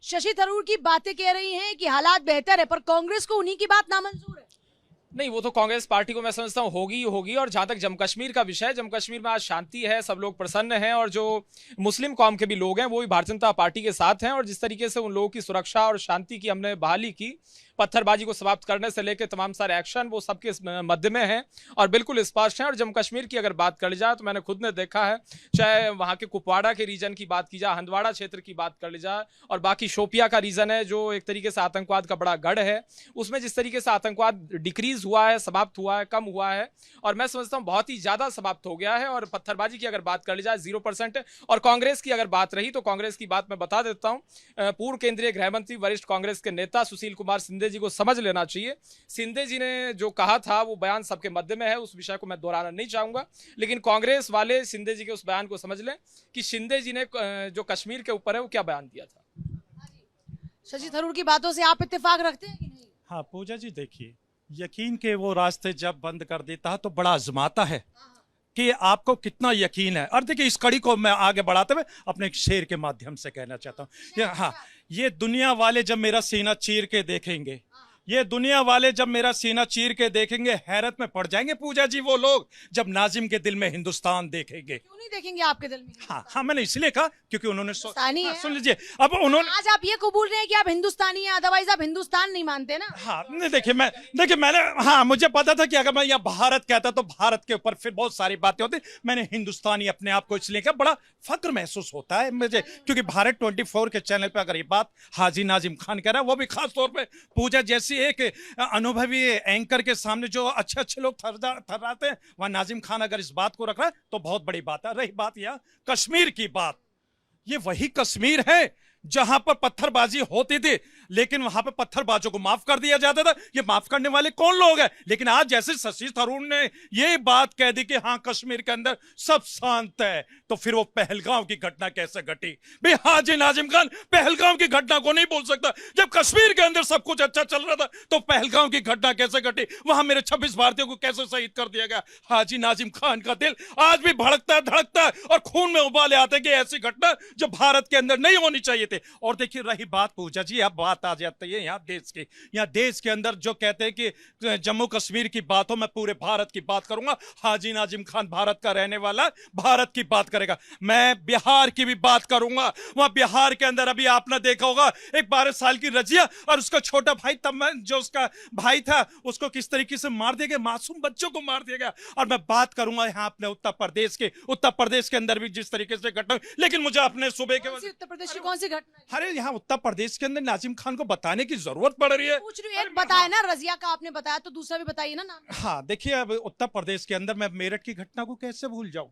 शशि थरूर की बातें कह रही हैं कि हालात बेहतर है, पर कांग्रेस को उन्हीं की बात नामंजूर है। नहीं, वो तो कांग्रेस पार्टी को मैं समझता हूँ होगी ही होगी। और जहां तक जम्मू कश्मीर का विषय है, जम्मू कश्मीर में आज शांति है, सब लोग प्रसन्न हैं, और जो मुस्लिम कौम के भी लोग हैं वो भी भारतीय जनता पार्टी के साथ हैं। और जिस तरीके से उन लोगों की सुरक्षा और शांति की हमने बहाली की, पत्थरबाजी को समाप्त करने से लेकर तमाम सारे एक्शन, वो सबके मध्य में हैं और बिल्कुल स्पष्ट हैं। और जम्मू कश्मीर की अगर बात कर ली जाए तो मैंने खुद ने देखा है, चाहे वहाँ के कुपवाड़ा के रीजन की बात की जाए, हंदवाड़ा क्षेत्र की बात कर ली जाए, और बाकी शोपिया का रीजन है जो एक तरीके से आतंकवाद का बड़ा गढ़ है, उसमें जिस तरीके से आतंकवाद डिक्रीज हुआ है, समाप्त हुआ है, कम हुआ है, और मैं समझता हूँ बहुत ही ज्यादा समाप्त हो गया है। और पत्थरबाजी की अगर बात कर ली जाए 0%। और कांग्रेस की अगर बात रही तो कांग्रेस की बात मैं बता देता हूँ, पूर्व केंद्रीय गृह मंत्री वरिष्ठ कांग्रेस के नेता सुशील कुमार शिंदे जी को समझ लेना चाहिए। शिंदे जी ने जो कहा था वो बयान सबके मध्य में है, उस विषय को मैं दोहराना नहीं चाहूंगा, लेकिन कांग्रेस वाले शिंदे जी के उस बयान को समझ लें कि शिंदे जी ने जो कश्मीर के ऊपर है वो क्या बयान दिया था। शशि थरूर की बातों से आप इत्तेफाक रखते हैं कि नहीं? हाँ पूजा जी, देखिए, यकीन के वो रास्ते जब बंद कर देता है तो बड़ा आजमाता है कि आपको कितना यकीन है। और देखिए, इस कड़ी को मैं आगे बढ़ाते हुए अपने एक शेर के माध्यम से कहना चाहता हूँ। हाँ, ये दुनिया वाले जब मेरा सीना चीर के देखेंगे, ये दुनिया वाले जब मेरा सीना चीर के देखेंगे, हैरत में पड़ जाएंगे पूजा जी वो लोग जब नाजिम के दिल में हिंदुस्तान देखेंगे। क्यों नहीं देखेंगे आपके दिल में? हाँ, मैंने इसलिए कहा क्योंकि उन्होंने सुन लीजिए, अब उन्होंने आज आप ये कबूल रहे हैं कि आप हिंदुस्तानी हैं, अदरवाइज आप हिंदुस्तान नहीं मानते ना। हाँ नहीं, देखिए मैंने, हाँ, मुझे पता था कि अगर मैं यहाँ भारत कहता तो भारत के ऊपर फिर बहुत सारी बातें होती। मैंने हिंदुस्तानी अपने आप को इसलिए कहा, बड़ा फक्र महसूस होता है मुझे, क्योंकि भारत 24 के चैनल पे अगर ये बात हाजी नाजिम खान कह रहा है, वो भी खास तौर पे पूजा जैसी एक अनुभवी एंकर के सामने जो अच्छे अच्छे लोग थर्राते हैं, वहां नाजिम खान अगर इस बात को रख रहा है तो बहुत बड़ी बात है। रही बात यहाँ कश्मीर की बात, ये वही कश्मीर है जहां पर पत्थरबाजी होती थी, लेकिन वहां पर पत्थरबाजों को माफ कर दिया जाता था। ये माफ करने वाले कौन लोग हैं? लेकिन आज जैसे शशि थरूर ने ये बात कह दी कि हाँ कश्मीर के अंदर सब शांत है, तो फिर वो पहलगांव की घटना कैसे घटी? भाई हाजी नाजिम खान पहलगांव की घटना को नहीं बोल सकता। जब कश्मीर के अंदर सब कुछ अच्छा चल रहा था तो पहलगांव की घटना कैसे घटी? वहां मेरे 26 भारतीयों को कैसे शहीद कर दिया गया? हाजी नाजिम खान का दिल आज भी भड़कता है, धड़कता है, और खून में उबाले आते हैं कि ऐसी घटना जो भारत के अंदर नहीं होनी चाहिए थी। और देखिए, रही बात पूजा जी, अब बात आ जाती है यहाँ देश की। यहाँ देश के अंदर जो कहते हैं कि जम्मू कश्मीर की बात हो, मैं पूरे भारत की बात करूंगा। हाजी नाजिम खान भारत का रहने वाला, भारत की बात करेगा। मैं बिहार की भी बात करूंगा। वहां बिहार के अंदर अभी आपने देखा होगा, एक 12 साल की रजिया और उसका छोटा भाई, तब जो उसका भाई था उसको किस तरीके से मार दिया गया, मासूम बच्चों को मार दिया गया। और मैं बात करूंगा यहाँ अपने उत्तर प्रदेश के अंदर भी जिस तरीके से घटना। लेकिन मुझे अपने सूबे के उत्तर प्रदेश की कौन सी घटना? अरे यहाँ उत्तर प्रदेश के अंदर नाजिम खान को बताने की जरूरत पड़ रही है। पूछ रही हूँ, एक बताया ना, रजिया का आपने बताया, तो दूसरा भी बताइए ना नाम। हाँ देखिए, अब उत्तर प्रदेश के अंदर मैं मेरठ की घटना को कैसे भूल जाऊं?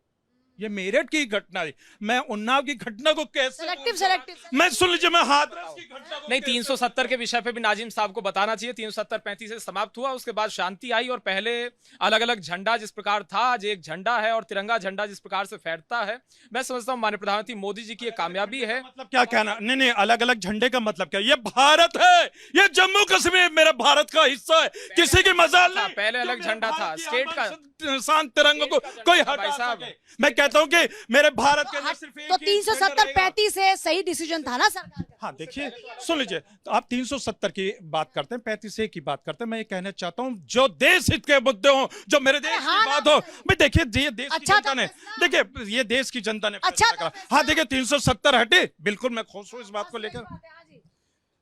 ये मेरठ की घटना है, मैं उन्नाव की घटना को कैसे सेलेक्टिव मैं सुन लीजिए, मैं हाथरस की घटना को नहीं, 370 के विषय पे भी नाजिम साहब को बताना चाहिए। 370-35 से समाप्त हुआ, उसके बाद शांति आई, और पहले अलग अलग झंडा जिस प्रकार था, आज एक झंडा है, और तिरंगा झंडा जिस प्रकार से फैलता है। मैं समझता हूँ माननीय प्रधानमंत्री मोदी जी की कामयाबी है। मतलब क्या कहना? नहीं, अलग अलग झंडे का मतलब क्या? ये भारत है, ये जम्मू कश्मीर मेरा भारत का हिस्सा है, किसी की मजाल नहीं। पहले अलग झंडा था, स्टेट का शांत तिरंगा को कोई हटा सके। मैं कहता हूं कि मेरे भारत के अंदर सिर्फ तो 370-35 से सही डिसीजन था ना सरकार का? हाँ देखिए, सुन लीजिए, तो आप 370 की बात करते हैं, 35 की बात करते हैं। मैं ये कहना चाहता हूँ, जो देश हित के मुद्दे हो, जो मेरे देश की बात हो, भाई देखिए, ये देश की जनता ने, देखिए ये देश की जनता ने फैसला करा। हाँ देखिए, 370 हटे, बिल्कुल मैं खुश हूँ इस बात को लेकर।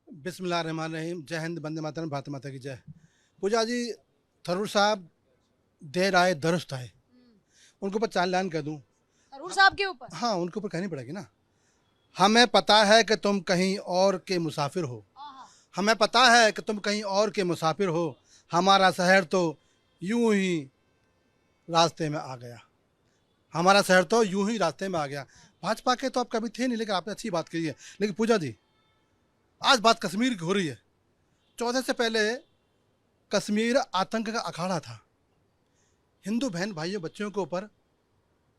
बिस्मिल्लाहिर्रहमानिर्रहीम। जय हिंद, वंदे मातरम, भारत माता की जय। पूजा जी, थरूर साहब देर आए दुरुस्त आए, उनके ऊपर चालान कर दूं? थरूर साहब के ऊपर? हाँ, उनके ऊपर कहनी पड़ेगी ना। हमें पता है कि तुम कहीं और के मुसाफिर हो, हमें पता है कि तुम कहीं और के मुसाफिर हो, हमारा शहर तो यूं ही रास्ते में आ गया, हमारा शहर तो यूं ही रास्ते में आ गया। भाजपा के तो आप कभी थे नहीं, लेकिन आपने अच्छी बात कही है। लेकिन पूजा जी, आज बात कश्मीर की हो रही है। 14 से पहले कश्मीर आतंक का अखाड़ा था। हिंदू बहन भाइयों बच्चों के ऊपर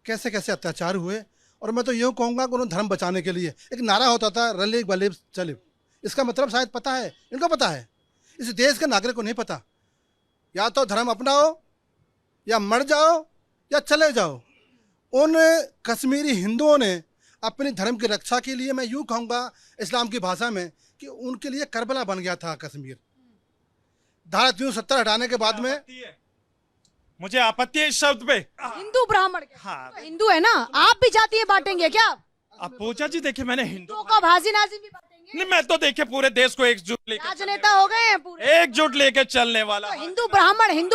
कैसे कैसे अत्याचार हुए। और मैं तो यूँ कहूँगा कि उन्होंने धर्म बचाने के लिए एक नारा होता था, रलिब वलिब चलिब। इसका मतलब शायद पता है, इनको पता है, इस देश के नागरिक को नहीं पता। या तो धर्म अपनाओ, या मर जाओ, या चले जाओ। उन कश्मीरी हिंदुओं ने अपने धर्म की रक्षा के लिए, मैं यूं कहूंगा इस्लाम की भाषा में, कि उनके लिए करबला बन गया था कश्मीर। धारा 370 हटाने के बाद में मुझे आपत्ति है इस शब्द पे। हिंदू ब्राह्मण के हाँ। तो हिंदू है ना, आप भी जातीय बांटेंगे क्या? अब पूजा जी देखिए, मैंने हिंदू हिंदुओं को भाजी नाजी भी बांटेंगे? नहीं, मैं तो देखिए पूरे देश को एकजुट लेकर राजनेता हो गए हैं पूरे। एकजुट लेके चलने वाला। तो हिंदू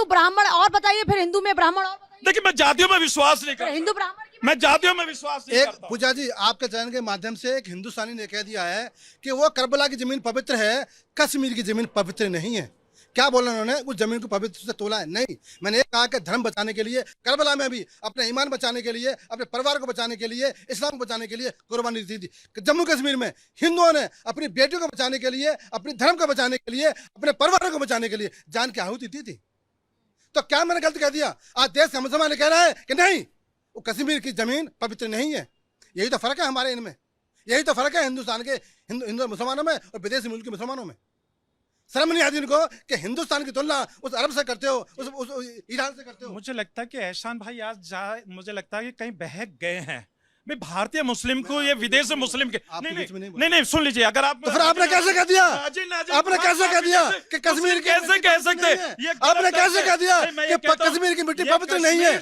ब्राह्मण और बताइए, फिर हिंदू में ब्राह्मण और बताइए। देखिए, मैं जातियों में विश्वास नहीं फिर करता। हिंदू ब्राह्मण की मैं जातियों में विश्वास नहीं एक करता। पूजा जी, आपके चैनल के माध्यम से एक हिंदुस्तानी ने कह दिया है कि वो करबला की जमीन पवित्र है, कश्मीर की जमीन पवित्र नहीं है। क्या बोला उन्होंने? उस जमीन को पवित्र से तोला है? नहीं, मैंने कहा कि धर्म बचाने के लिए, करबला में भी अपने ईमान बचाने के लिए, अपने परिवार को बचाने के लिए, इस्लाम को बचाने के लिए कुर्बानी दी थी। जम्मू कश्मीर में हिंदुओं ने अपनी बेटियों को बचाने के लिए, अपने धर्म को बचाने के लिए, अपने परिवारों को बचाने के लिए जान की आहुति दी थी। तो क्या मैंने गलत कह दिया? आज देश का मुसलमान कह रहा है कि नहीं, वो कश्मीर की जमीन पवित्र नहीं है। यही तो फर्क है हमारे इनमें, यही तो फर्क है हिंदुस्तान के हिंदू मुसलमानों में और विदेशी मुल्क के मुसलमानों में। शर्म नहीं आती इनको कि हिंदुस्तान की तुलना उस अरब से करते हो, उस ईरान से करते हो। मुझे लगता है कि एहसान भाई आज मुझे लगता है कि कहीं बहक गए हैं। भाई भारतीय मुस्लिम को ये विदेशी मुस्लिम के आपके बीच में नहीं बोला। नहीं सुन लीजिए, अगर आप तो फिर आपने कैसे कह दिया? आपने कैसे कह दिया कि कश्मीर कैसे कह सकते? आपने कैसे कह दिया कि कश्मीर की मिट्टी पवित्र नहीं है?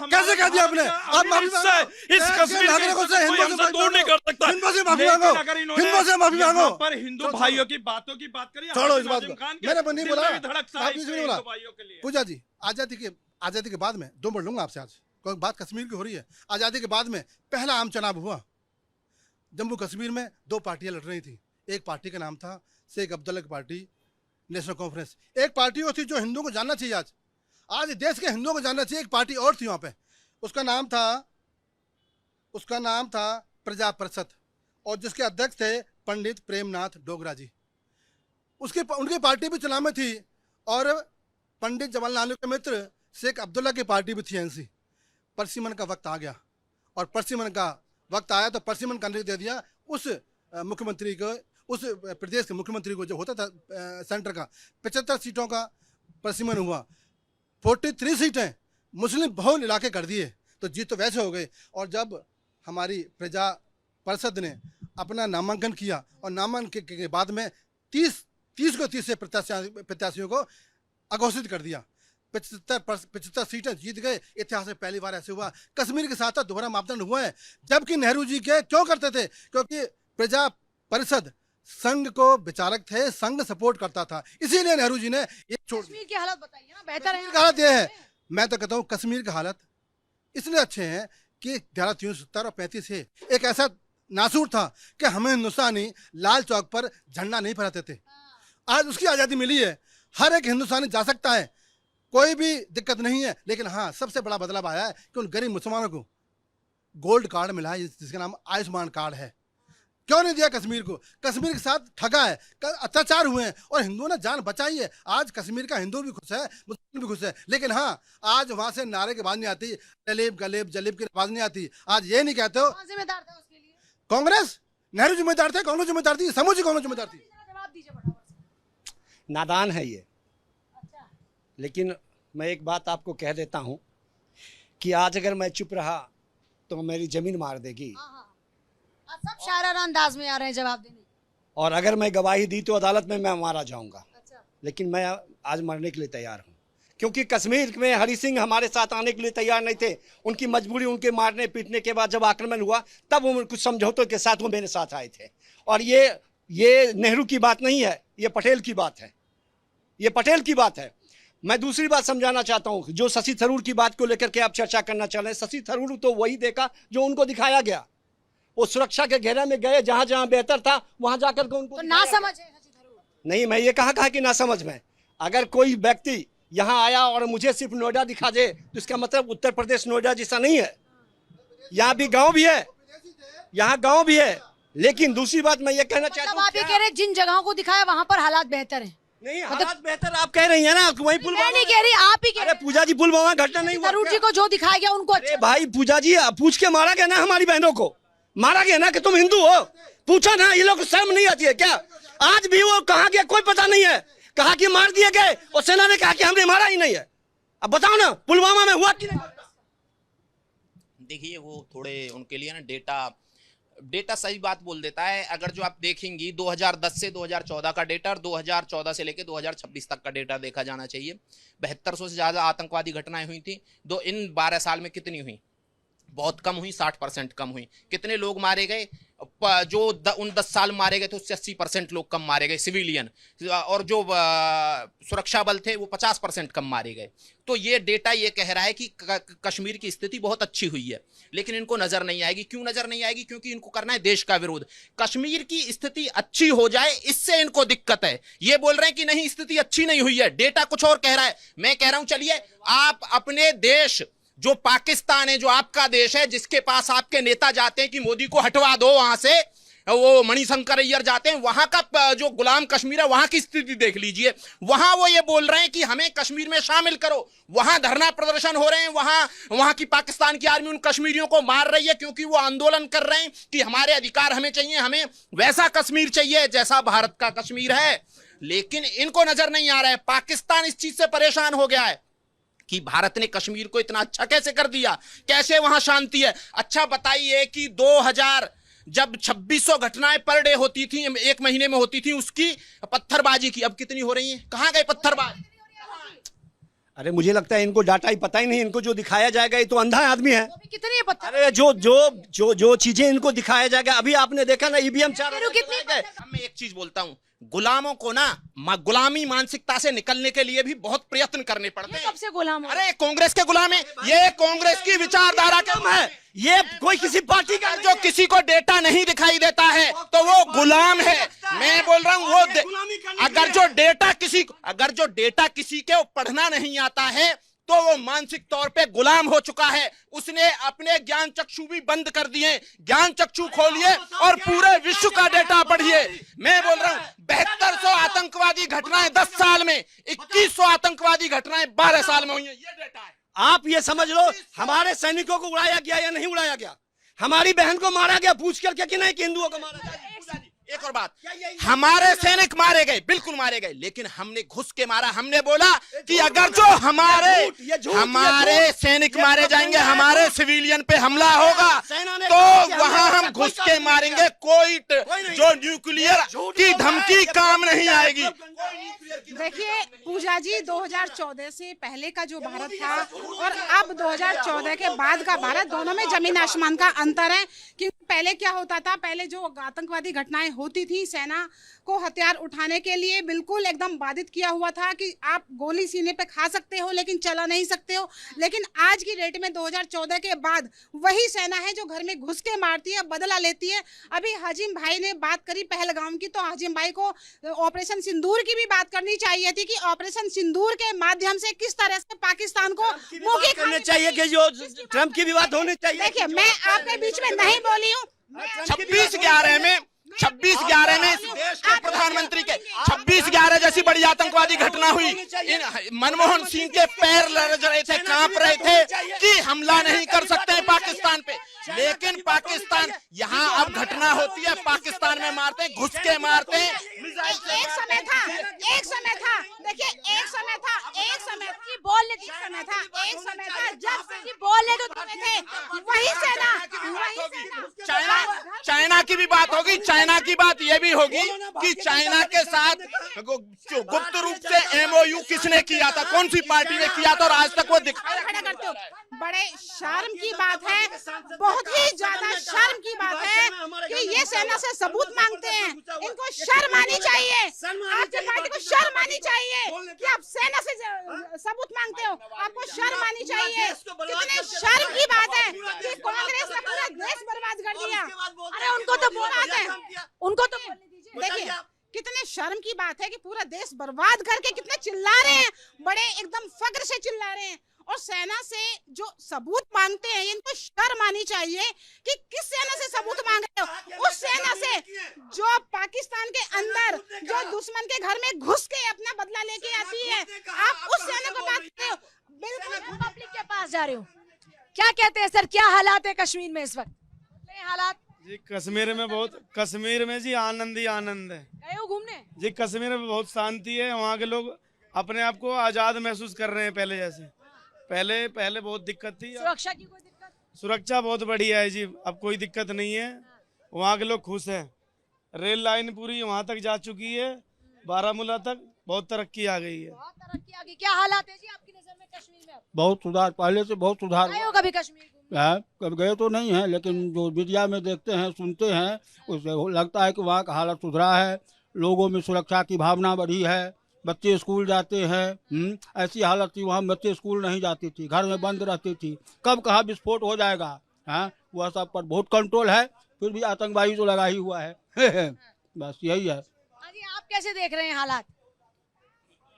कैसे कह दिया आपने? आप माफी मांगो। इस कश्मीर नागरिकों से हमसे दूर नहीं कर सकता। हिंदुओं से माफी मांगो, हिंदुओं से माफी मांगो। पर हिंदू भाइयों की बातों की बात करिए। छोड़ो इस बात को, मैंने नहीं बोला, आपने आपने नहीं बोला। पूजा जी, आजादी के बाद में 2 मिनट लूंगा आपसे। आज कोई बात कश्मीर की हो रही है। आजादी के बाद में पहला आम चुनाव हुआ जम्मू कश्मीर में। 2 पार्टियां लड़ रही थी। एक पार्टी का नाम था शेख अब्दुल्ला की पार्टी, नेशनल कॉन्फ्रेंस। एक पार्टी वो थी जो हिंदुओं को जानना चाहिए, आज देश के हिंदुओं को जानना चाहिए। एक पार्टी और थी वहां पे, उसका नाम था प्रजा परिषद, और जिसके अध्यक्ष थे पंडित प्रेमनाथ डोगरा जी। उनकी पार्टी भी चुनाव में थी, और पंडित जवाहरलाल नेहरू के मित्र शेख अब्दुल्ला की पार्टी भी थी, एनसी। परसिमन का वक्त आ गया, और परसिमन का वक्त आया तो परसिमन का दे दिया उस मुख्यमंत्री को, उस प्रदेश के मुख्यमंत्री को, जो होता था सेंटर का। 75 सीटों का परसिमन हुआ, 43 सीटें मुस्लिम बहुल इलाके कर दिए, तो जीत तो वैसे हो गई। और जब हमारी प्रजा परिषद ने अपना नामांकन किया, और नामांकन के बाद में 30 से प्रत्याशियों को अघोषित कर दिया। 75 सीटें जीत गए। इतिहास में पहली बार ऐसे हुआ। कश्मीर के साथ दोहरा मापदंड हुआ है, जबकि नेहरू जी के क्यों करते थे? क्योंकि प्रजा परिषद संघ को विचारक थे, संघ सपोर्ट करता था, इसीलिए नेहरू जी ने ये छोड़। कश्मीर की हालत बताइए ना, बेहतर है? हालत ये है, मैं तो कहता हूँ कश्मीर का हालत इसलिए अच्छे हैं कि धारा 370 और 35 है। एक ऐसा नासूर था कि हमें हिंदुस्तानी लाल चौक पर झंडा नहीं फहराते थे। आज उसकी आज़ादी मिली है, हर एक हिंदुस्तानी जा सकता है, कोई भी दिक्कत नहीं है। लेकिन हाँ, सबसे बड़ा बदलाव आया है कि उन गरीब मुसलमानों को गोल्ड कार्ड मिला है, जिसका नाम आयुष्मान कार्ड है। क्यों नहीं दिया कश्मीर को? कश्मीर के साथ ठगा है, अत्याचार हुए हैं, और हिंदुओं ने जान बचाई है। आज कश्मीर का हिंदू भी खुश है, मुस्लिम भी खुश है। लेकिन हाँ, आज वहां से नारे की आवाज नहीं आती, जलेब गलेब जलेब की आवाज नहीं आती। आज ये नहीं कहते हो कौन जिम्मेदार था उसके लिए? कांग्रेस, नेहरू जिम्मेदार थे, कांग्रेस जिम्मेदार थी, समूची कांग्रेस जिम्मेदार थी। जवाब दीजिए फटाफट से। नादान है ये। अच्छा, लेकिन मैं एक बात आपको कह देता हूँ कि आज अगर मैं चुप रहा तो मेरी जमीन मार देगी, हाँ हाँ, अब सब शायराना अंदाज में आ रहे हैं जवाब देने। और अगर मैं गवाही दी तो अदालत में मैं मारा जाऊंगा। अच्छा, लेकिन मैं आज मरने के लिए तैयार हूँ, क्योंकि कश्मीर में हरि सिंह हमारे साथ आने के लिए तैयार नहीं थे। उनकी मजबूरी, उनके मारने पीटने के बाद जब आक्रमण हुआ, तब वो कुछ समझौतों के साथ वो मेरे साथ आए थे। और ये नेहरू की बात नहीं है, ये पटेल की बात है, ये पटेल की बात है। मैं दूसरी बात समझाना चाहता हूँ, जो शशि थरूर की बात को लेकर के आप चर्चा करना चाह रहे हैं, शशि थरूर तो वही देखा जो उनको दिखाया गया। वो सुरक्षा के घेरे में गए, जहां जहां बेहतर था वहां जाकर के उनको तो ना समझ है शशि थरूर? नहीं, मैं ये कहा कि ना समझ में। अगर कोई व्यक्ति यहाँ आया और मुझे सिर्फ नोएडा दिखा दे तो इसका मतलब उत्तर प्रदेश नोएडा जैसा नहीं है। यहाँ भी गांव भी है, यहाँ गांव भी है। लेकिन दूसरी बात मैं ये कहना चाहता मतलब हूँ, आप ये कह रहे हैं जिन जगहों को दिखाया वहां पर हालात बेहतर हैं? नहीं, हालात बेहतर आप कह रही है ना, वही मैं नहीं कह रही, आप ही कह अरे रहे हैं। पूजा जी, पुलवामा घटना नहीं हुआ थरूर क्या? जी को जो दिखाया गया उनको अरे अच्छा। भाई पूजा जी, पूछ के मारा गया ना, हमारी बहनों को मारा गया ना कि तुम हिंदू हो। पूछा ना, ये लोग को शर्म नहीं आती है क्या? आज भी वो कहा गया कोई पता नहीं है, कहा कि मार दिए गए, और सेना ने कहा कि हमने मारा ही नहीं है। अब बताओ ना, पुलवामा में हुआ कि नहीं? देखिए, वो थोड़े उनके लिए ना डेटा डेटा सही बात बोल देता है। अगर जो आप देखेंगी 2010 से 2014 का डेटा और 2014 से लेकर 2026 तक का डेटा देखा जाना चाहिए। 7200 से ज़्यादा आतंकवादी घटनाएं हुई थी। इन 12 साल में कितनी हुई? बहुत कम हुई, 60% कम हुई। कितने लोग मारे गए? जो उन 10 साल मारे गए थे उससे 80% लोग कम मारे गए सिविलियन, और जो सुरक्षा बल थे वो 50% कम मारे गए। तो ये डेटा ये कह रहा है कि कश्मीर की स्थिति बहुत अच्छी हुई है, लेकिन इनको नजर नहीं आएगी। क्यों नजर नहीं आएगी? क्योंकि इनको करना है देश का विरोध। कश्मीर की स्थिति अच्छी हो जाए इससे इनको दिक्कत है। ये बोल रहे हैं कि नहीं स्थिति अच्छी नहीं हुई है, डेटा कुछ और कह रहा है। मैं कह रहा हूं चलिए आप अपने देश जो पाकिस्तान है, जो आपका देश है, जिसके पास आपके नेता जाते हैं कि मोदी को हटवा दो वहां से, वो मणिशंकर अय्यर जाते हैं, वहां का जो गुलाम कश्मीर है वहां की स्थिति देख लीजिए। वहां वो ये बोल रहे हैं कि हमें कश्मीर में शामिल करो। वहां धरना प्रदर्शन हो रहे हैं, वहां की पाकिस्तान की आर्मी उन कश्मीरियों को मार रही है क्योंकि वो आंदोलन कर रहे हैं कि हमारे अधिकार हमें चाहिए, हमें वैसा कश्मीर चाहिए जैसा भारत का कश्मीर है। लेकिन इनको नजर नहीं आ रहा है। पाकिस्तान इस चीज से परेशान हो गया है कि भारत ने कश्मीर को इतना अच्छा कैसे कर दिया, कैसे वहां शांति है। अच्छा बताइए कि 2000 जब 2600 घटनाएं पर डे होती थी, एक महीने में होती थी, उसकी पत्थरबाजी की अब कितनी हो रही है? कहां गए पत्थरबाज? अरे मुझे लगता है इनको डाटा ही पता ही नहीं। इनको जो दिखाया जाएगा ये तो अंधा आदमी है। कितनी है पत्थर? अरे जो चीजें इनको दिखाया जाएगा, अभी आपने देखा ना ईवीएम 4 मैं एक चीज बोलता हूं, गुलामों को ना गुलामी मानसिकता से निकलने के लिए भी बहुत प्रयत्न करने पड़ते हैं। कब से गुलाम हो? अरे कांग्रेस के गुलाम है, ये कांग्रेस की विचारधारा का है। ये कोई किसी पार्टी का जो किसी को डेटा नहीं दिखाई देता है तो वो गुलाम है। मैं बोल रहा हूं वो अगर जो डेटा किसी के पढ़ना नहीं आता है तो वो मानसिक तौर पे गुलाम हो चुका है। उसने अपने ज्ञान चक्षु भी बंद कर दिए। ज्ञान चक्षु खोलिए और पूरे विश्व का डेटा पढ़िए। मैं बोल रहा हूं 7200 आतंकवादी घटनाएं 10 साल में, 2100 आतंकवादी घटनाएं 12 साल में हुई है। ये डेटा है। आप ये समझ लो हमारे सैनिकों को उड़ाया गया या नहीं उड़ाया गया? हमारी बहन को मारा गया पूछ करके कि नहीं कि हिंदुओं को मारा गया? एक और बात, हमारे सैनिक मारे गए, बिल्कुल मारे गए, लेकिन हमने घुस के मारा। हमने बोला कि अगर जो हमारे सैनिक मारे जाएंगे, हमारे सिविलियन पे हमला होगा तो वहां हम घुस के मारेंगे। कोई जो न्यूक्लियर की धमकी काम नहीं आएगी। देखिए पूजा जी, 2014 से पहले का जो भारत था और अब 2014 के बाद का भारत, दोनों में जमीन आसमान का अंतर है। क्योंकि पहले क्या होता था, पहले जो आतंकवादी घटनाएं होती थी, सेना को हथियार उठाने के लिए बिल्कुल एकदम बाधित किया हुआ था कि आप गोली सीने पे खा सकते हो लेकिन चला नहीं सकते हो। लेकिन आज की डेट में 2014 के बाद वही सेना है जो घर में घुस के मारती है, बदला लेती है। अभी हाजिम भाई ने बात करी पहलगाम की, तो हाजिम भाई को ऑपरेशन सिंदूर की भी बात करनी चाहिए थी कि ऑपरेशन सिंदूर के माध्यम से किस तरह से पाकिस्तान को मुंह करनी चाहिए कि जो ट्रम्प की भी बात होनी चाहिए। देखिए मैं आपके बीच में नहीं बोली हूँ। 26/11 में 26/11 में देश के प्रधानमंत्री के 26/11 जैसी बड़ी आतंकवादी घटना हुई। मनमोहन सिंह के पैर लरज रहे थे, कांप रहे थे कि हमला नहीं कर सकते हैं पाकिस्तान पे। लेकिन पाकिस्तान यहाँ अब घटना होती है, पाकिस्तान में मारते हैं, घुस के मारते हैं। एक समय था देखिए एक समय था जब बोलने तो तुम्हें थे वही सेना। चाइना की भी बात होगी। चाइना की बात यह भी होगी कि चाइना के साथ गुप्त रूप से MOU किसने किया था, कौन सी पार्टी ने किया था और आज तक वो खड़ा करते हो। बड़े शर्म की बात है, बहुत ही ज्यादा शर्म की बात है कि ये सेना से सबूत मांगते हैं। इनको शर्म आनी चाहिए, आपकी पार्टी को शर्म आनी चाहिए कि आप सेना से सबूत मांगते हो। आपको शर्म आनी चाहिए। कितने शर्म की बात है कि कांग्रेस ने पूरा देश बर्बाद कर दिया। अरे उनको तो बोला है, उनको तो देखिए कितने शर्म की बात है कि पूरा देश बर्बाद करके कितने चिल्ला रहे हैं, बड़े एकदम फख्र से चिल्ला रहे हैं। और सेना से जो सबूत मांगते हैं, इनको शर्म आनी चाहिए कि किस सेना से सबूत मांग रहे हो। उस सेना से जो पाकिस्तान के अंदर जो दुश्मन के घर में घुस के अपना बदला लेके आती है, आप उस सेना को बात करते हो। बिल्कुल पब्लिक के पास जा रहे हो, क्या कहते हैं सर, क्या हालात है कश्मीर में इस वक्त? हालात जी कश्मीर में जी आनंद ही आनंद है। गए हो घूमने? जी कश्मीर में बहुत शांति है। वहाँ के लोग अपने आप को आज़ाद महसूस कर रहे हैं पहले जैसे। पहले बहुत दिक्कत थी। सुरक्षा की कोई दिक्कत? सुरक्षा बहुत बढ़िया है जी, अब कोई दिक्कत नहीं है। वहाँ के लोग खुश हैं। रेल लाइन पूरी वहाँ तक जा चुकी है, बारामूला तक बहुत तरक्की आ गई है। बहुत तरक्की आ गई। क्या हालात है जी आपकी नजर में कश्मीर में? अब बहुत सुधार, पहले से बहुत सुधार गए हो कभी कश्मीर घूमने? है। कभी गए तो नहीं है, लेकिन जो मीडिया में देखते हैं, सुनते हैं, उससे लगता है कि वहाँ का हालत सुधरा है, लोगों में सुरक्षा की भावना बढ़ी है, बच्चे स्कूल जाते हैं। ऐसी हालत थी वहाँ बच्चे स्कूल नहीं जाती थी, घर में बंद रहती थी, कब कहाँ विस्फोट हो जाएगा। हाँ, वह सब पर बहुत कंट्रोल है, फिर भी आतंकवादी तो लगा ही हुआ है। बस यही है। हाँ जी, आप कैसे देख रहे हैं हालात?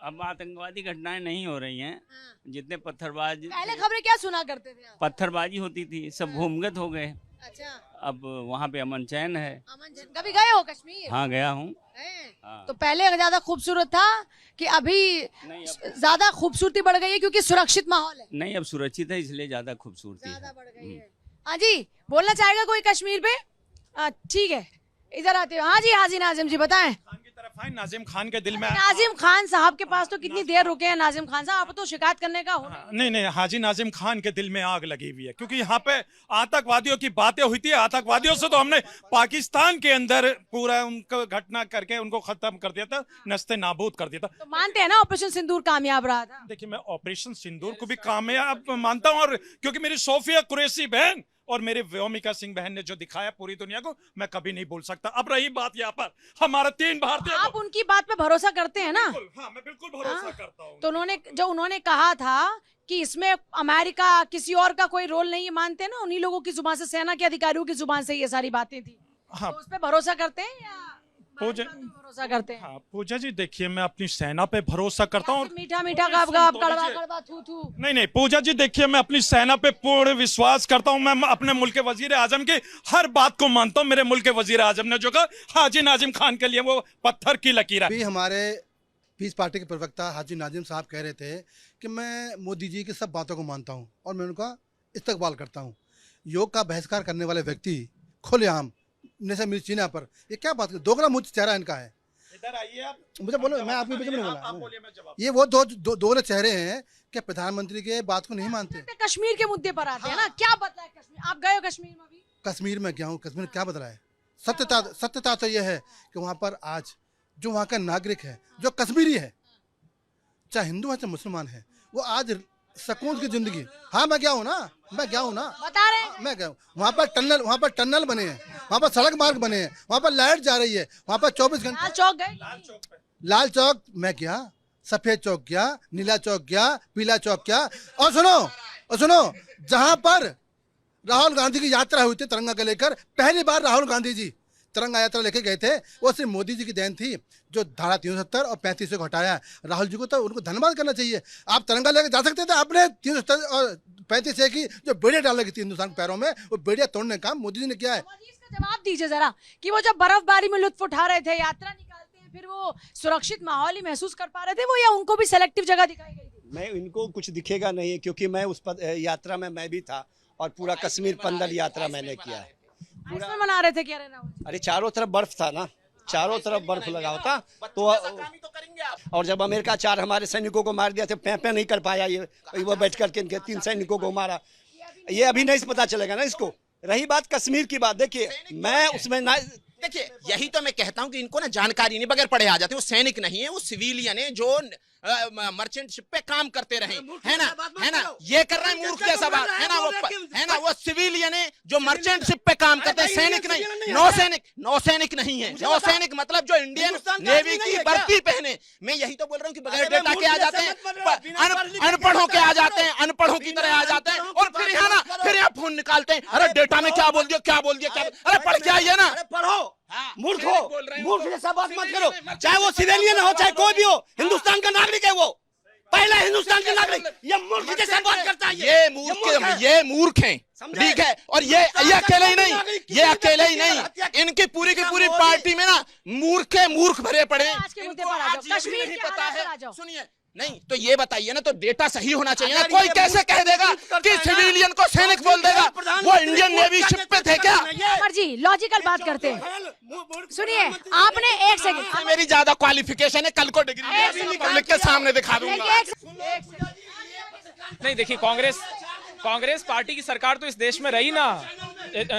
अब आतंकवादी घटनाएं नहीं हो रही हैं। जितने पत्थरबाज पहले खबरें क्या सुना करते थे आप? पत्थरबाजी होती थी, सब भूमिगत हो गए। अच्छा, अब वहाँ पे अमन चैन है। अमन जैन कभी गए हो कश्मीर? हाँ, गया हूँ। हैं? हाँ। तो पहले ज्यादा खूबसूरत था कि अभी नहीं, अब ज्यादा खूबसूरती बढ़ गई है क्योंकि सुरक्षित माहौल है? नहीं, अब सुरक्षित है इसलिए ज्यादा खूबसूरती ज्यादा है। बढ़ गई है। हाँ जी, बोलना चाहेगा कोई कश्मीर पे? ठीक है, इधर आते हो। हाँ जी, हाजी नाजिम जी बताएं। खान की तरफ आए, नाजिम खान के दिल में नाजिम खान साहब के पास तो कितनी देर रुके हैं नाजिम खान साहब, आप तो शिकायत करने का हो। नहीं, हाजी नाजिम खान के दिल में आग लगी हुई है, क्योंकि यहाँ पे आतंकवादियों की बातें हुई थी। आतंकवादियों से तो हमने पाकिस्तान के अंदर पूरा उनको घटना करके उनको खत्म कर दिया था, नस्ते नाबूद कर दिया था। तो मानते हैं ना ऑपरेशन सिंदूर कामयाब रहा था? देखिए, मैं ऑपरेशन सिंदूर को भी कामयाब मानता हूँ, और क्योंकि मेरी सोफिया कुरैशी बहन और मेरे व्योमिका सिंह बहन ने जो दिखाया पूरी दुनिया को, मैं कभी नहीं भूल सकता। अब रही बात यहाँ पर हमारा 3 भारतीय, आप उनकी बात पे भरोसा करते हैं ना? हाँ, मैं बिल्कुल भरोसा करता हूँ। तो उन्होंने कहा था कि इसमें अमेरिका किसी और का कोई रोल नहीं है, मानते हैं ना? उन्हीं लोगों की जुबान से, सेना के अधिकारियों की जुबान से ये सारी बातें थी। हाँ, तो उस पे भरोसा करते हैं या पूजा, भरोसा करते हैं? हाँ पूजा जी, देखिए मैं अपनी सेना पे भरोसा करता हूँ। मीठा मीठा गप गप, कड़वा कड़वा थू थू। नहीं पूजा जी, देखिए मैं अपनी सेना पे पूर्ण विश्वास करता हूँ। मैं अपने मुल्क के वजीर आजम की हर बात को मानता हूँ। मेरे मुल्क के वजीर आजम ने जो कहा, हाजी नाजिम खान के लिए वो पत्थर की लकीर है। अभी हमारे पीस पार्टी के प्रवक्ता हाजी नाजिम साहब कह रहे थे कि मैं मोदी जी की सब बातों को मानता हूँ और मैं उनका इस्तकबाल करता हूँ। योग का बहिष्कार करने वाले व्यक्ति खुलेआम नशा मिर्चीना पर, ये क्या बात, दोगला मुझ चेहरा इनका है। इधर आइए आप, मुझे बोलो, मैं आपके बीच में नहीं आप बोला। बोलिए, मैं जवाब। ये वो दोगले चेहरे हैं कि प्रधानमंत्री के बात को नहीं मानते। कश्मीर के मुद्दे पर आते हैं ना, क्या बदला है कश्मीर? आप गए हो कश्मीर में अभी? कश्मीर में क्या हूँ, कश्मीर क्या बदला है? सत्यता तो यह है कि वहाँ पर आज जो वहाँ का नागरिक है, जो कश्मीरी है, चाहे हिंदू है चाहे मुसलमान है, वो आज सुकून की जिंदगी। हाँ, मैं गया हूँ ना, बता रहे हैं। मैं गया हूँ। वहाँ पर टनल बने हैं, वहाँ पर सड़क मार्ग बने हैं, वहाँ पर लाइट जा रही है, वहाँ पर 24 घंटे। लाल चौक गए? लाल चौक मैं गया, सफेद चौक गया, नीला चौक गया, पीला चौक गया। और सुनो, जहाँ पर राहुल गांधी की यात्रा हुई थी तिरंगा को लेकर, पहली बार राहुल गांधी जी तिरंगा यात्रा लेके गए थे, वो सिर्फ मोदी जी की देन थी जो धारा 370 और 35 को हटाया। राहुल जी को तो उनको धन्यवाद करना चाहिए। आप तिरंगा लेकर जा सकते थे, आपने 370 और 35 की जो बेड़िया डाल लगी थी हिंदुस्तान के पैरों में, वो बेड़िया तोड़ने का काम मोदी जी ने किया है। इसका जवाब दीजिए जरा कि वो जब बर्फबारी में लुत्फ उठा रहे थे, यात्रा निकालते हैं, फिर वो सुरक्षित माहौल ही महसूस कर पा रहे थे वो, या उनको भी सेलेक्टिव जगह दिखाई गई थी? मैं इनको कुछ दिखेगा नहीं, क्योंकि मैं उस यात्रा में मैं भी था और पूरा कश्मीर पंदल यात्रा मैंने किया है। पूरा मना रहे थे क्या राहुल जी? अरे चारों तरफ बर्फ था ना, चारों तरफ बर्फ लगा होता तो। और जब अमेरिका 4 हमारे सैनिकों को मार दिया, तो पे नहीं कर पाया ये, वो बैठ करके इनके 3 सैनिकों को मारा। ये अभी नहीं पता चलेगा ना इसको। रही बात कश्मीर की बात, देखिए मैं उसमें ना, देखिए यही तो मैं कहता हूं कि इनको ना जानकारी नहीं, बगैर पढ़े आ जाते। वो सैनिक नहीं है, वो सिविलियन है जो मर्चेंट शिप पे काम करते रहे, है ना? ये कर रहे हैं मूर्ख जैसा बात, है ना? वो सिविलियन है जो मर्चेंट शिप पे काम करते हैं, सैनिक नहीं। नौसैनिक नहीं है। नौसैनिक मतलब जो इंडियन नेवी की वर्दी पहने। मैं यही तो बोल रहा हूँ कि बगैर डेटा के आ जाते हैं, अनपढ़ों के आ जाते हैं, अनपढ़ों की तरह आ जाते हैं, और फिर यहाँ फोन निकालते हैं, अरे डेटा में क्या बोल दिया, अरे पढ़ के आइए ना। पढ़ो, मूर्ख जैसा बात मत करो। चाहे वो सिविलियन हो चाहे कोई भी हो, हिंदुस्तान का नागरिक है वो, पहला हिंदुस्तान का नागरिक। ये मूर्ख जैसा बात करता है। ये मूर्ख हैं, ठीक है? और ये अकेले ही नहीं, इनकी पूरी की पूरी पार्टी में ना मूर्ख भरे पड़े। इनको आज कश्मीर नहीं पता है। सुनिए, नहीं तो ये बताइए ना, तो डेटा सही होना चाहिए ना। कोई कैसे कह देगा कि सिविलियन को सैनिक बोल देगा? वो इंडियन नेवी शिप पे थे क्या? जी लॉजिकल बात करते हैं। सुनिए, आपने 1 सेकंड, मेरी ज्यादा क्वालिफिकेशन है, कल को डिग्री पब्लिक के सामने दिखा दूंगा। नहीं देखिए, कांग्रेस कांग्रेस पार्टी की सरकार तो इस देश में रही ना।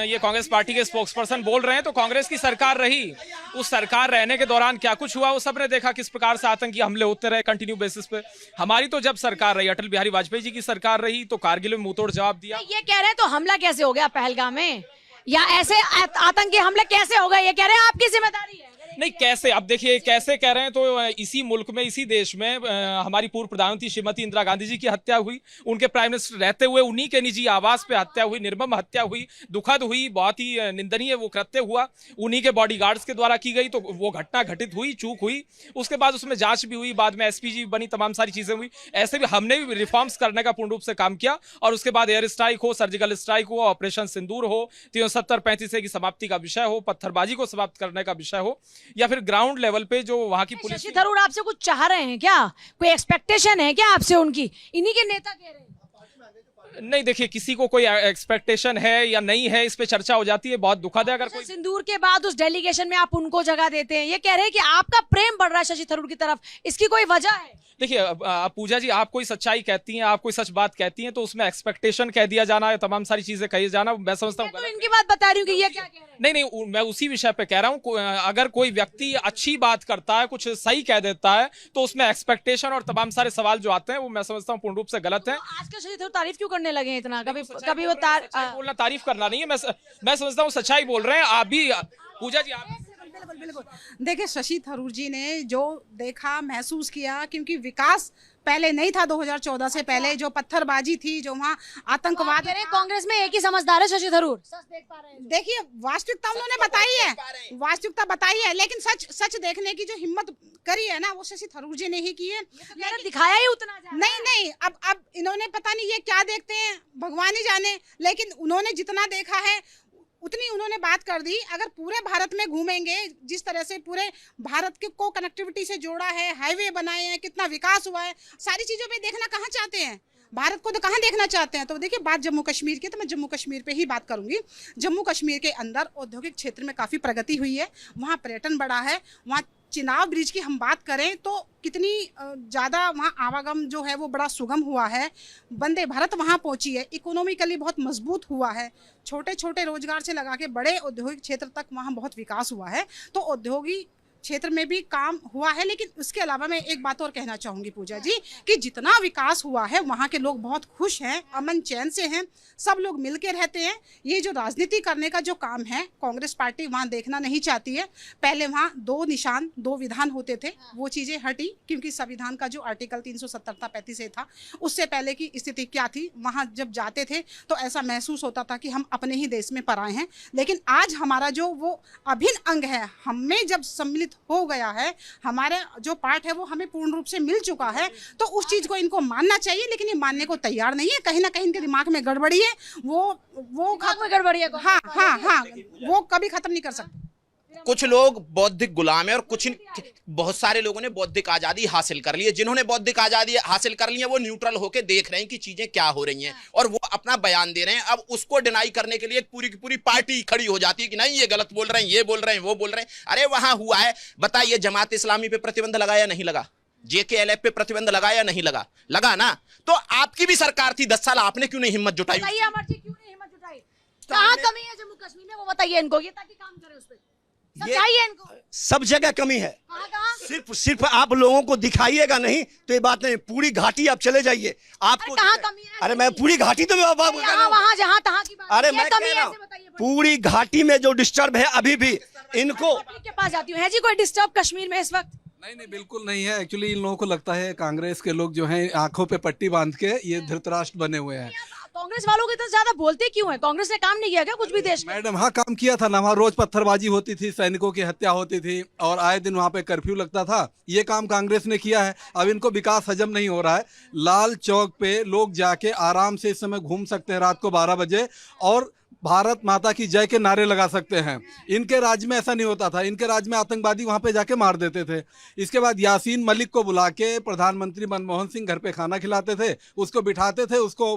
ये कांग्रेस पार्टी के स्पोक्सपर्सन बोल रहे हैं, तो कांग्रेस की सरकार रही। उस सरकार रहने के दौरान क्या कुछ हुआ वो सबने देखा, किस प्रकार से आतंकी हमले होते रहे कंटिन्यू बेसिस पे। हमारी तो जब सरकार रही, अटल बिहारी वाजपेयी जी की सरकार रही, तो कारगिल में मुंहतोड़ जवाब दिया। ये कह रहे हैं तो हमला कैसे हो गया पहलगाम में, या ऐसे आतंकी हमले कैसे हो गए, ये कह रहे हैं आपकी जिम्मेदारी है। नहीं कैसे, अब देखिए कैसे कह रहे हैं, तो इसी मुल्क में, इसी देश में हमारी पूर्व प्रधानमंत्री श्रीमती इंदिरा गांधी जी की हत्या हुई, उनके प्राइम मिनिस्टर रहते हुए उन्हीं के निजी आवास पे हत्या हुई, निर्मम हत्या हुई, दुखद हुई, बहुत ही निंदनीय वो कृत्य हुआ, उन्हीं के बॉडीगार्ड्स के द्वारा की गई। तो वो घटना घटित हुई, चूक हुई, उसके बाद उसमें जांच भी हुई, बाद में एसपीजी बनी, तमाम सारी चीजें हुई। ऐसे भी हमने भी रिफॉर्म्स करने का पूर्ण रूप से काम किया, और उसके बाद एयर स्ट्राइक हो, सर्जिकल स्ट्राइक हो, ऑपरेशन सिंदूर हो, 73-35 की समाप्ति का विषय हो, पत्थरबाजी को समाप्त करने का विषय हो, या फिर ग्राउंड लेवल पे जो वहां की पुलिस। शशि थरूर आपसे कुछ चाह रहे हैं क्या, कोई एक्सपेक्टेशन है क्या आपसे उनकी, इन्हीं के नेता कह रहे हैं? नहीं देखिए, किसी को कोई एक्सपेक्टेशन है या नहीं है, इस पे चर्चा हो जाती है, बहुत दुखद है। अगर कोई सिंदूर के बाद उस डेलीगेशन में आप उनको जगह देते हैं, ये कह रहे हैं कि आपका प्रेम बढ़ रहा है शशि थरूर की तरफ, इसकी कोई वजह है? देखिए पूजा जी, आप कोई सच्चाई कहती हैं, आप कोई सच बात कहती हैं, तो उसमें एक्सपेक्टेशन कह दिया जाना है, तमाम सारी चीजें कही जाना, मैं समझता हूँ तो इनकी बात बता रही हूँ कि ये क्या कह रहे हैं। नहीं, मैं उसी विषय पे कह रहा हूँ। अगर कोई व्यक्ति अच्छी बात करता है, कुछ सही कह देता है, तो उसमें एक्सपेक्टेशन और तमाम सारे सवाल जो आते हैं वो मैं समझता हूँ पूर्ण रूप से गलत है। आजकल शशि थरूर तारीफ क्यों करने लगे हैं इतना? कभी वो बोलना तारीफ करना नहीं है, मैं समझता हूँ सच्चाई बोल रहे हैं। आप भी पूजा जी, आप बिल्कुल। देखिए, शशि थरूर जी ने जो देखा, महसूस किया, क्योंकि विकास पहले नहीं था 2014 से पहले, जो पत्थरबाजी थी, जो वहाँ आतंकवाद। कांग्रेस में एक ही समझदार है शशि थरूर, सच देख पा रहे हैं। देखिए, वास्तविकता उन्होंने बताई है, वास्तविकता बताई है, लेकिन सच देखने की जो हिम्मत करी है ना, वो शशि थरूर जी ने ही की है। लेकिन दिखाया ही उतना नहीं, अब इन्होंने पता नहीं ये क्या देखते हैं, भगवान ही जाने, लेकिन उन्होंने जितना देखा है उतनी उन्होंने बात कर दी। अगर पूरे भारत में घूमेंगे, जिस तरह से पूरे भारत के को कनेक्टिविटी से जोड़ा है, हाईवे बनाए हैं, कितना विकास हुआ है, सारी चीजों पे देखना कहाँ चाहते हैं, भारत को तो कहाँ देखना चाहते हैं? तो देखिए, बात जम्मू कश्मीर की, तो मैं जम्मू कश्मीर पे ही बात करूंगी। जम्मू कश्मीर के अंदर औद्योगिक क्षेत्र में काफ़ी प्रगति हुई है, वहाँ पर्यटन बढ़ा है। वहाँ चिनाब ब्रिज की हम बात करें तो कितनी ज़्यादा वहाँ आवागम जो है वो बड़ा सुगम हुआ है। वंदे भारत वहाँ पहुँची है, इकोनॉमिकली बहुत मजबूत हुआ है, छोटे छोटे रोजगार से लगा के बड़े औद्योगिक क्षेत्र तक वहाँ बहुत विकास हुआ है। तो औद्योगिक क्षेत्र में भी काम हुआ है। लेकिन उसके अलावा मैं एक बात और कहना चाहूँगी पूजा जी, कि जितना विकास हुआ है वहाँ के लोग बहुत खुश हैं, अमन चैन से हैं, सब लोग मिल के रहते हैं। ये जो राजनीति करने का जो काम है, कांग्रेस पार्टी वहाँ देखना नहीं चाहती है। पहले वहाँ 2 निशान 2 विधान होते थे, वो चीज़ें हटी, क्योंकि संविधान का जो आर्टिकल 370 था 35 से था, उससे पहले की स्थिति क्या थी, वहाँ जब जाते थे तो ऐसा महसूस होता था कि हम अपने ही देश में पराए हैं। लेकिन आज हमारा जो वो अभिन्न अंग है, हमें जब सम्मिलित हो गया है, हमारे जो पार्ट है वो हमें पूर्ण रूप से मिल चुका है, तो उस चीज को इनको मानना चाहिए। लेकिन ये मानने को तैयार नहीं है, कहीं ना कहीं इनके दिमाग में गड़बड़ी है, वो गड़बड़ी है। हाँ, वो कभी खत्म नहीं कर सकते। कुछ लोग बौद्धिक गुलाम है और कुछ बहुत सारे लोगों ने बौद्धिक आजादी हासिल कर ली है। जिन्होंने बौद्धिक आजादी हासिल कर ली है वो न्यूट्रल होकर देख रहे हैं कि चीजें क्या हो रही हैं और वो अपना बयान दे रहे हैं। अब उसको डिनाई करने के लिए पूरी की पूरी पार्टी खड़ी हो जाती है कि नहीं ये गलत बोल रहे हैं, ये बोल रहे हैं, वो बोल रहे हैं। अरे वहां हुआ है, बताइए जमात इस्लामी पे प्रतिबंध लगा या नहीं लगा? JKLF पे प्रतिबंध लगा या नहीं लगा? लगा ना। तो आपकी भी सरकार थी 10 साल, आपने क्यों नहीं हिम्मत जुटाई? कहाँ कमी है जम्मू कश्मीर में, वो बताइए इनको, ये ताकि काम करे उस पर। इनको सब जगह कमी है, सिर्फ आप लोगों को दिखाइएगा नहीं तो ये बात नहीं। पूरी घाटी आप चले जाइए, आपको कहाँ कमी है? अरे मैं पूरी घाटी तो वहाँ जहाँ तहाँ की बात, अरे मैं कह रहा हूँ पूरी घाटी में जो डिस्टर्ब है अभी भी इनको के पास जाती हूँ। है जी कोई डिस्टर्ब कश्मीर में इस वक्त? नहीं, बिल्कुल नहीं है। एक्चुअली इन लोगों को लगता है कांग्रेस के लोग जो हैं आंखों पे पट्टी बांध के ये धृतराष्ट्र बने हुए हैं। कांग्रेस वालों को इतना ज्यादा बोलते क्यों हैं? कांग्रेस ने काम नहीं किया क्या कुछ भी देश में? मैडम हाँ, काम किया था ना, वहाँ रोज पत्थरबाजी होती थी, सैनिकों की हत्या होती थी और आए दिन वहाँ पे कर्फ्यू लगता था। ये काम कांग्रेस ने किया है। अब इनको विकास हजम नहीं हो रहा है। लाल चौक पे लोग जाके आराम से इस समय घूम सकते हैं रात को 12 बजे और भारत माता की जय के नारे लगा सकते हैं। इनके राज्य में ऐसा नहीं होता था। इनके राज्य में आतंकवादी वहां पे जाके मार देते थे। इसके बाद यासीन मलिक को बुला के प्रधानमंत्री मनमोहन सिंह घर पे खाना खिलाते थे, उसको बिठाते थे, उसको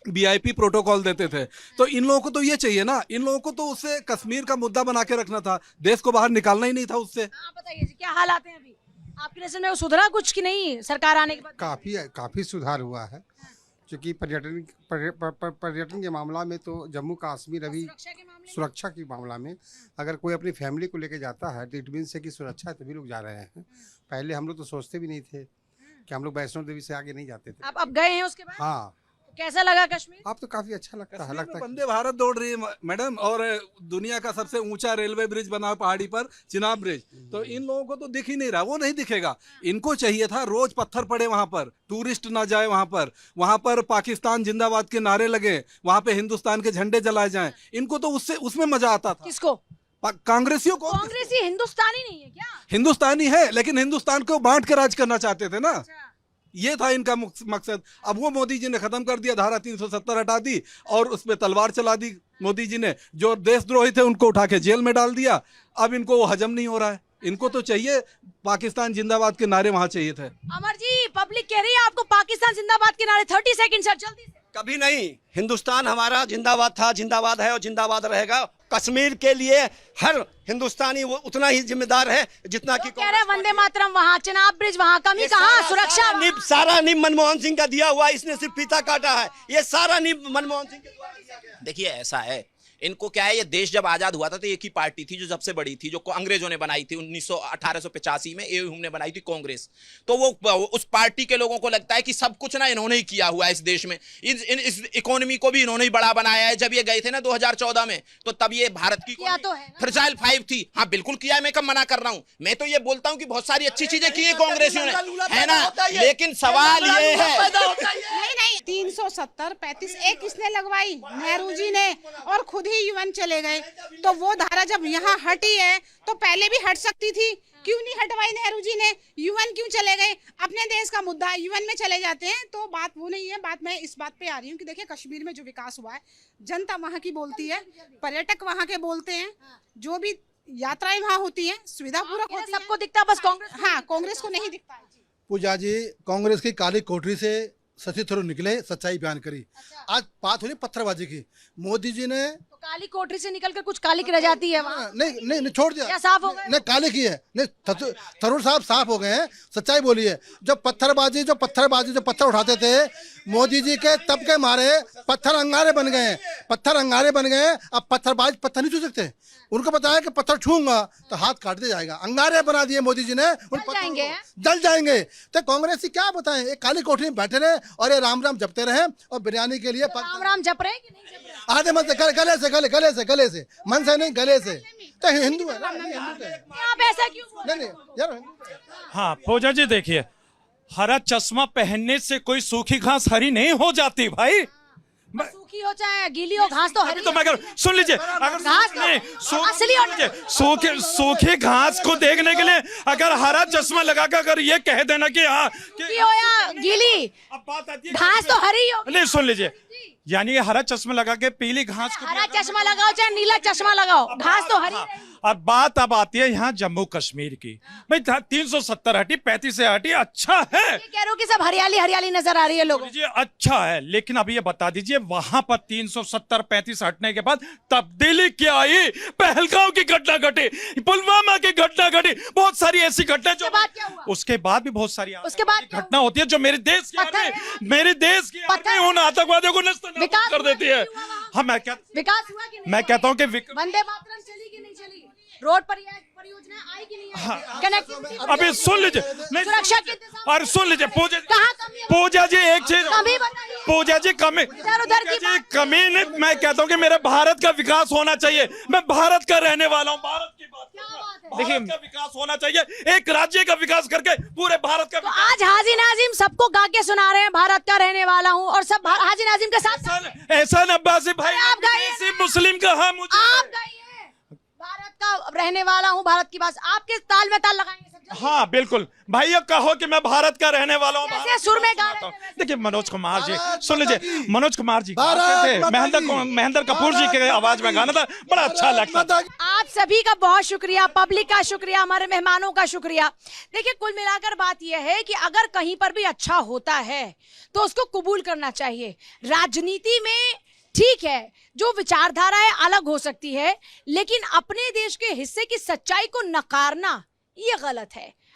VIP प्रोटोकॉल देते थे। तो इन लोगों को तो ये चाहिए ना, इन लोगों को तो उससे कश्मीर का मुद्दा बना के रखना था, देश को बाहर निकालना ही नहीं था उससे। बताइए जी, क्या हालात हैं अभी आपकी नजर में? वो सुधरा कुछ कि नहीं सरकार आने के बाद? काफी सुधार हुआ है। क्योंकि पर्यटन के मामला में तो जम्मू कश्मीर अभी सुरक्षा के मामला में अगर कोई अपनी फैमिली को लेके जाता है तो इट मीन से कि सुरक्षा है तभी लोग जा रहे हैं। पहले हम लोग तो सोचते भी नहीं थे कि हम लोग वैष्णो देवी से आगे नहीं जाते थे। आप अब गए हैं उसके बाद? हाँ। कैसा लगा कश्मीर? आप तो काफी अच्छा लगता है। वंदे भारत दौड़ रही है मैडम, और दुनिया का सबसे ऊंचा रेलवे ब्रिज बना पहाड़ी पर, चिनाब ब्रिज, तो इन लोगों को तो दिख ही नहीं रहा, वो नहीं दिखेगा। इनको चाहिए था रोज पत्थर पड़े वहां पर, टूरिस्ट ना जाए वहां पर पाकिस्तान जिंदाबाद के नारे लगे, वहां पे हिंदुस्तान के झंडे जलाए जाएं। इनको तो उसमें मजा आता था। किसको? कांग्रेसियों को। कांग्रेसी हिंदुस्तानी नहीं है क्या? हिंदुस्तानी है, लेकिन हिंदुस्तान को बांट के राज करना चाहते थे ना, ये था इनका मकसद। अब वो मोदी जी ने खत्म कर दिया, धारा 370 हटा दी और उस पर तलवार चला दी मोदी जी ने। जो देशद्रोही थे उनको उठा के जेल में डाल दिया। अब इनको वो हजम नहीं हो रहा है। इनको तो चाहिए पाकिस्तान जिंदाबाद के नारे वहां चाहिए थे। अमर जी, पब्लिक कह रही है आपको पाकिस्तान जिंदाबाद के नारे। 30 सेकंड सर, जल्दी से। कभी नहीं। हिंदुस्तान हमारा जिंदाबाद था, जिंदाबाद है और जिंदाबाद रहेगा। कश्मीर के लिए हर हिंदुस्तानी वो उतना ही जिम्मेदार है जितना कि कह रहे हैं वंदे मातरम वहाँ, चिनाब ब्रिज वहाँ, कमी कहाँ? सुरक्षा सारा निब मनमोहन सिंह का दिया हुआ, इसने सिर्फ फीता काटा है। ये सारा निब मनमोहन सिंह के द्वारा दिया गया। देखिए ऐसा है, इनको क्या है, ये देश जब आजाद हुआ था तो एक ही पार्टी थी जो सबसे बड़ी थी, जो अंग्रेजों ने बनाई थी 1885 में, ये हमने बनाई थी कांग्रेस। तो वो उस पार्टी के लोगों को लगता है कि सब कुछ ना इन्होंने ही किया हुआ है इस देश में। इस इकोनॉमी को भी इन्होंने ही बड़ा बनाया है। जब ये गए थे ना 2014 में, तो तब ये भारत की फ्रजाइल 5 थी। हाँ बिल्कुल किया है, मैं कब मना कर रहा हूँ। मैं तो ये बोलता हूँ कि बहुत सारी अच्छी चीजें की है कांग्रेसियों ने, है ना, लेकिन सवाल ये है। नहीं 370 35 एक किसने लगवाई? नेहरू जी ने, और खुद ही यूएन चले गए। तो वो धारा जब यहाँ हटी है तो पहले भी हट सकती थी, क्यों नहीं हटवाई नेहरू जी ने? यूएन क्यों चले गए? अपने देश का मुद्दा है, यूएन में चले जाते हैं। तो बात वो नहीं है। बात मैं इस बात पे आ रही हूँ कि देखिए कश्मीर में जो विकास हुआ है, जनता वहाँ की बोलती है, पर्यटक वहाँ के बोलते हैं, जो भी यात्राएं वहाँ होती है सुविधा पूर्वक होती है। सबको दिखता, बस कांग्रेस, हाँ कांग्रेस को नहीं दिखता है। पूजा जी, कांग्रेस की काली कोठरी से शशि थरूर निकले, सच्चाई बयान करी। आज बात हो रही पत्थरबाजी की। मोदी जी ने तो काली कोठरी से निकलकर कुछ काली रह जाती है वहाँ। नहीं छोड़ दिया, क्या साफ हो गए? नहीं काली की है, नहीं थरूर साहब साफ हो गए हैं। सच्चाई बोलिए। जो पत्थर उठाते थे मोदी जी के तब के मारे पत्थर अंगारे बन गए। अब पत्थरबाज पत्थर नहीं छू सकते। उनको पता है कि पत्थर छूंगा तो हाथ काट दिया जाएगा। अंगारे बना दिए मोदी जी ने, जल जाएंगे। तो कांग्रेसी क्या बताएं, एक काली कोठरी में बैठे रहे और ये राम राम जपते रहे और बिरयानी के लिए राम राम जप रहे कि नहीं जप रहे? आधे मन से गले से मन से नहीं, गले से। तो हिंदू है, आप ऐसा क्यों? नहीं यार। हाँ पूजा जी, देखिए हरा चश्मा पहनने से कोई सूखी घास हरी नहीं हो जाती भाई। सूखी हो चाहे गीली हो, घास तो हरी। तो मगर सुन लीजिए, अगर घास सूखे घास को देखने के लिए अगर हरा चश्मा लगाकर अगर ये कह देना कि हाँ हो या गीली, अब बात आती है घास तो हरी हो। नहीं सुन लीजिए, यानी हरा चश्मा लगा के पीली घास को, हरा चश्मा लगाओ चाहे नीला चश्मा लगाओ, घास तो हरी। अब बात अब आती है यहाँ जम्मू कश्मीर की। भाई 370 हटी, 35 से हटी, अच्छा है। ये कह रहे हो कि सब हरियाली हरियाली नजर आ रही है लोगों को। अच्छा है, लेकिन अब ये बता दीजिए वहां पर 370-35 हटने के बाद तब्दीली क्या आई? पहलगांव की घटना घटी, पुलवामा की घटना घटी, बहुत सारी ऐसी घटना जो उसके बाद भी बहुत सारी घटना होती है जो मेरे देश की उन आतंकवादियों को नष्ट कर देती है। हाँ विकास हुआ कि नहीं? मैं कहता हूँ कि वंदे मातरम चली कि नहीं चली? रोड पर परियोजना आई कि नहीं आई? कनेक्टिविटी। अभी सुन लीजिए, सुरक्षा के और सुन लीजिए पूजा जी एक चीज, पूजा जी कमी नहीं। मैं कहता हूँ कि मेरे भारत का विकास होना चाहिए। मैं भारत का रहने वाला हूँ, भारत की बात देखिए, का विकास होना चाहिए। एक राज्य का विकास करके पूरे भारत का। तो आज हाजी नाजिम सबको गा के सुना रहे हैं भारत का रहने वाला हूँ, और सब हाजी नाजिम के साथ। ऐसा अब्बासी भाई, आप गाइए मुस्लिम का। हाँ मुझे आप गाइए, भारत का रहने वाला हूँ, भारत की बात। आपके ताल में ताल लगाएंगे। हाँ बिल्कुल भाई, ये कहो कि मैं भारत का रहने वाला हूँ। सुर में गा रहे हैं। देखिए मनोज कुमार जी, सुन लीजिए, मनोज कुमार जी महेंद्र कपूर जी के आवाज में गाना था, बड़ा अच्छा लगता था। आप सभी का बहुत शुक्रिया, पब्लिक का शुक्रिया, हमारे मेहमानों का शुक्रिया। देखिए कुल मिलाकर बात यह है कि अगर कहीं पर भी अच्छा होता है तो उसको कबूल करना चाहिए। राजनीति में ठीक है, जो विचारधाराएं अलग हो सकती है, लेकिन अपने देश के हिस्से की सच्चाई को नकारना ये गलत है।